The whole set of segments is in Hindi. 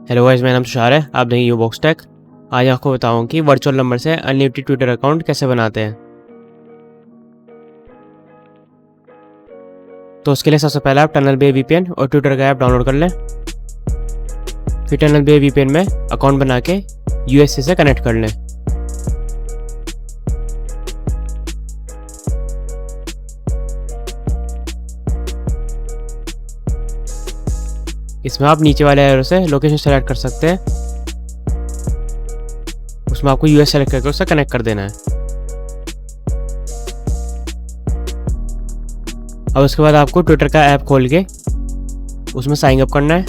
हेलो गाइस, मेरा नाम तुषार है। आप देखें यूबॉक्स टेक। आज आपको बताऊं कि वर्चुअल नंबर से अनलिमिटेड ट्विटर अकाउंट कैसे बनाते हैं। तो उसके लिए सबसे पहले आप टनल बे वीपीएन और ट्विटर का ऐप डाउनलोड कर लें। फिर टनल बे वीपीएन में अकाउंट बना के यूएसए से कनेक्ट कर लें। इसमें आप नीचे वाले एरो से लोकेशन सेलेक्ट कर सकते हैं। उसमें आपको यूएस सेलेक्ट करके उससे कनेक्ट कर देना है। अब उसके बाद आपको ट्विटर का ऐप खोल के उसमें साइन अप करना है।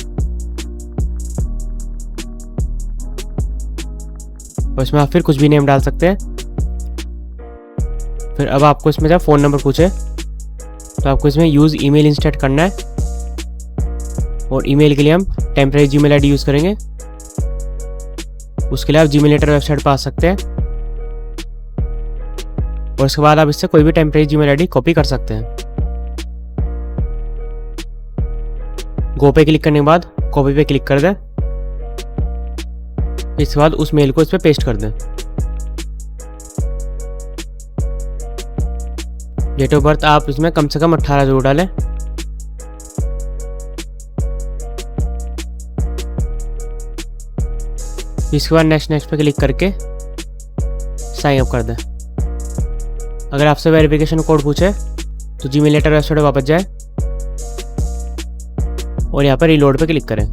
और इसमें आप फिर कुछ भी नेम डाल सकते हैं। फिर अब आपको इसमें जब फ़ोन नंबर पूछे तो आपको इसमें यूज़ ईमेल इंस्टेट करना है। और ईमेल के लिए हम टेम्परेरी जीमेल आईडी यूज़ करेंगे। उसके लिए आप जीमेलेटर वेबसाइट पर आ सकते हैं। और उसके बाद आप इससे कोई भी टेम्परेरी जीमेल आईडी कॉपी कर सकते हैं। गो पे क्लिक करने के बाद कॉपी पे क्लिक कर दें। इसके बाद उस मेल को इस पर पेस्ट कर दें। डेट ऑफ बर्थ आप इसमें कम से कम 18 जरूर डालें। इसके बाद नेक्स्ट पे क्लिक करके साइन अप कर दें। अगर आपसे वेरिफिकेशन कोड पूछे तो जीमेलेटर वेबसाइट पर वापस जाए और यहाँ पर रीलोड पे क्लिक करें।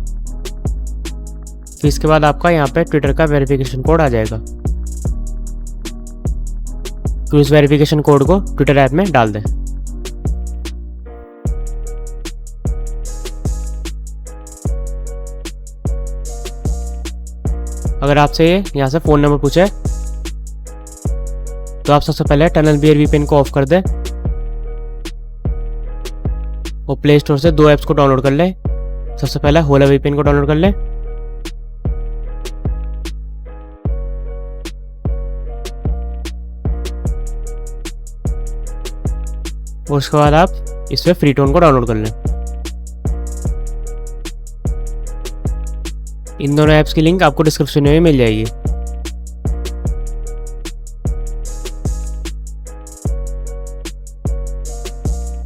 फिर इसके बाद आपका यहाँ पे ट्विटर का वेरिफिकेशन कोड आ जाएगा। फिर उस वेरिफिकेशन कोड को ट्विटर ऐप में डाल दें। अगर आपसे यहाँ से फ़ोन नंबर पूछे तो आप सबसे पहले टनल बे वीपीएन को ऑफ कर दें और प्ले स्टोर से 2 ऐप्स को डाउनलोड कर लें। सबसे पहले होला वीपीएन को डाउनलोड कर लें। और उसके बाद आप इस पर फ्रीटोन को डाउनलोड कर लें। इन दोनों ऐप्स की लिंक आपको डिस्क्रिप्शन में मिल जाएगी।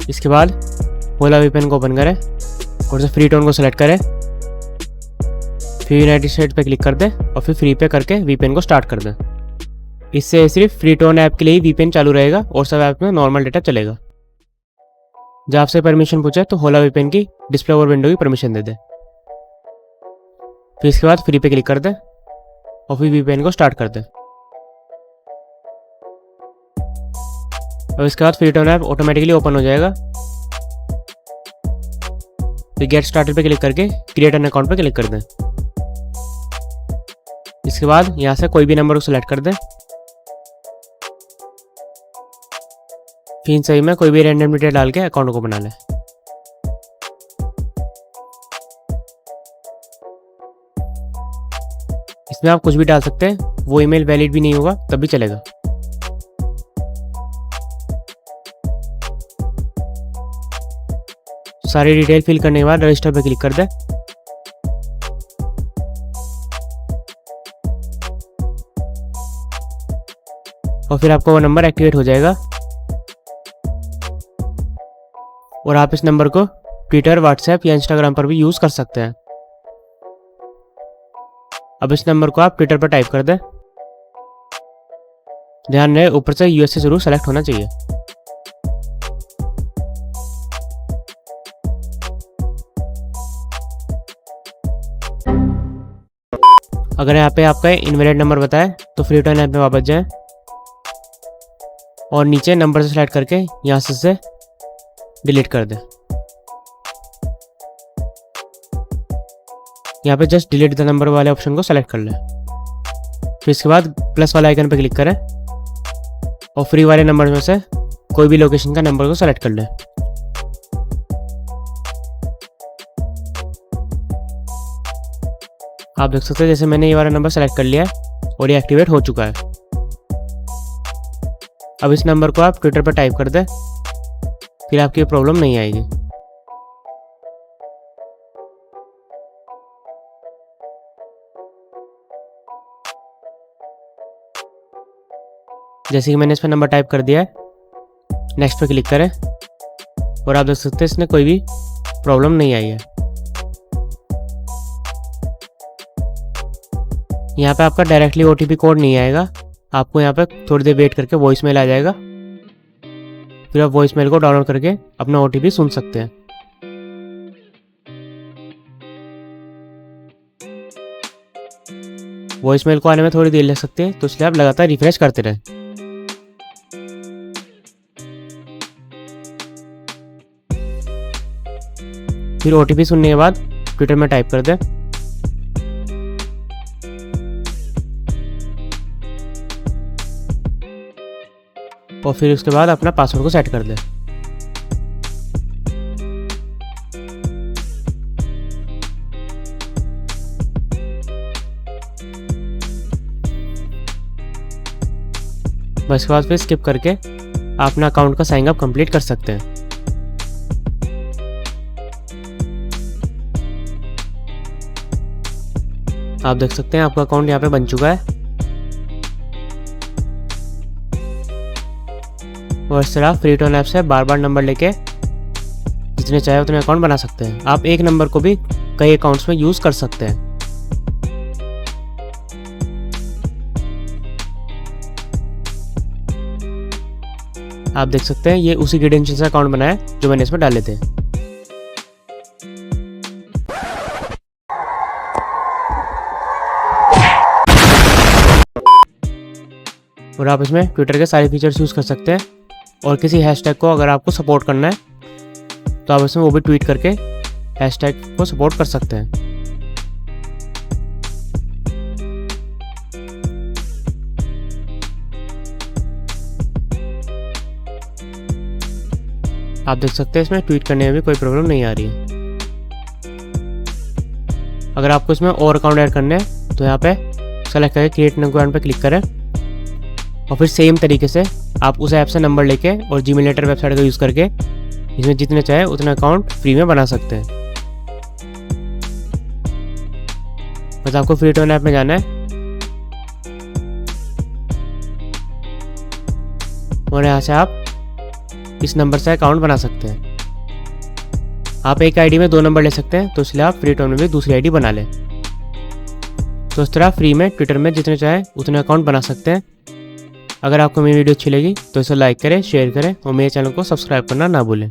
इसके बाद होला वीपीएन को ओपन करें और उसे फ्रीटोन को सेलेक्ट करें। फिर यूनाइटेड स्टेट पे क्लिक कर दें और फिर फ्री पे करके वीपीएन को स्टार्ट कर दें। इससे सिर्फ फ्रीटोन ऐप के लिए ही वीपीएन चालू रहेगा और सब ऐप में नॉर्मल डेटा चलेगा। जब आपसे परमिशन पूछे तो होला वीपीएन की डिस्प्ले ओवर विंडो की परमिशन दे दें। फिर इसके बाद फ्री पे क्लिक कर दें और फिर वीपीएन को स्टार्ट कर दें। और इसके बाद फ्रीटोन ऐप ऑटोमेटिकली ओपन हो जाएगा। फिर गेट स्टार्टेड पे क्लिक करके क्रिएट एन अकाउंट पे क्लिक कर दें। इसके बाद यहाँ से कोई भी नंबर को सिलेक्ट कर दें। फिर सही में कोई भी रैंडम डिटेल डाल के अकाउंट को बना लें। इसमें आप कुछ भी डाल सकते हैं, वो ईमेल वैलिड भी नहीं होगा तब भी चलेगा। सारी डिटेल फिल करने के बाद रजिस्टर पे क्लिक कर दें। और फिर आपका वो नंबर एक्टिवेट हो जाएगा और आप इस नंबर को ट्विटर, व्हाट्सएप या इंस्टाग्राम पर भी यूज़ कर सकते हैं। अब इस नंबर को आप ट्विटर पर टाइप कर दें। ध्यान रहे ऊपर से यूएसए जरूर सेलेक्ट होना चाहिए। अगर यहाँ पे आपका इनवैलिड नंबर बताए तो फ्रीटोन ऐप में वापस जाएं और नीचे नंबर से सेलेक्ट करके यहाँ से डिलीट कर दें। यहाँ पे जस्ट डिलीट द नंबर वाले ऑप्शन को सेलेक्ट कर लें। फिर इसके बाद प्लस वाले आइकन पे क्लिक करें और फ्री वाले नंबर में से कोई भी लोकेशन का नंबर को सेलेक्ट कर लें। आप देख सकते हैं जैसे मैंने ये वाला नंबर सेलेक्ट कर लिया है और ये एक्टिवेट हो चुका है। अब इस नंबर को आप ट्विटर पर टाइप कर दें, फिर आपकी प्रॉब्लम नहीं आएगी। जैसे कि मैंने इस पर नंबर टाइप कर दिया है, नेक्स्ट पे क्लिक करें और आप देख सकते हैं इसने कोई भी प्रॉब्लम नहीं आई है। यहाँ पे आपका डायरेक्टली OTP कोड नहीं आएगा, आपको यहाँ पे थोड़ी देर वेट करके वॉइस मेल आ जाएगा, फिर आप वॉइस मेल को डाउनलोड करके अपना OTP सुन सकते हैं। वॉइस मेल को आने में थोड़ी देर लग सकती है, तो इसलिए आप लगातार रिफ्रेश करते रहें। फिर OTP सुनने के बाद ट्विटर में टाइप कर दें और फिर उसके बाद अपना पासवर्ड को सेट कर दें। बस के बाद फिर स्किप करके आप अपना अकाउंट का साइन अप कंप्लीट कर सकते हैं। आप देख सकते हैं आपका अकाउंट यहाँ पे बन चुका है और इस तरह फ्रीटोन ऐप से बार बार नंबर लेके जितने चाहे उतने अकाउंट बना सकते हैं। आप एक नंबर को भी कई अकाउंट्स में यूज़ कर सकते हैं। आप देख सकते हैं ये उसी क्रेडेंशियल से अकाउंट बनाया जो मैंने इसमें डाले थे। और आप इसमें ट्विटर के सारे फीचर्स यूज़ कर सकते हैं और किसी हैशटैग को अगर आपको सपोर्ट करना है तो आप इसमें वो भी ट्वीट करके हैशटैग को सपोर्ट कर सकते हैं। आप देख सकते हैं इसमें ट्वीट करने में भी कोई प्रॉब्लम नहीं आ रही है। अगर आपको इसमें और अकाउंट ऐड करने हैं तो यहाँ पे सेलेक्ट करके क्रिएट न्यू अकाउंट पे क्लिक करें और फिर सेम तरीके से आप उस ऐप से नंबर लेके और जीमेल लेटर वेबसाइट का यूज़ करके इसमें जितने चाहे उतने अकाउंट फ्री में बना सकते हैं। बस आपको फ्रीटोन ऐप में जाना है और यहाँ से आप इस नंबर से अकाउंट बना सकते हैं। आप एक आईडी में 2 नंबर ले सकते हैं, तो इसलिए आप फ्रीटोन में भी दूसरी आईडी बना लें। तो इस तरह फ्री में ट्विटर में जितने चाहे उतने अकाउंट बना सकते हैं। अगर आपको मेरी वीडियो अच्छी लगी तो इसे लाइक करें, शेयर करें और मेरे चैनल को सब्सक्राइब करना ना भूलें।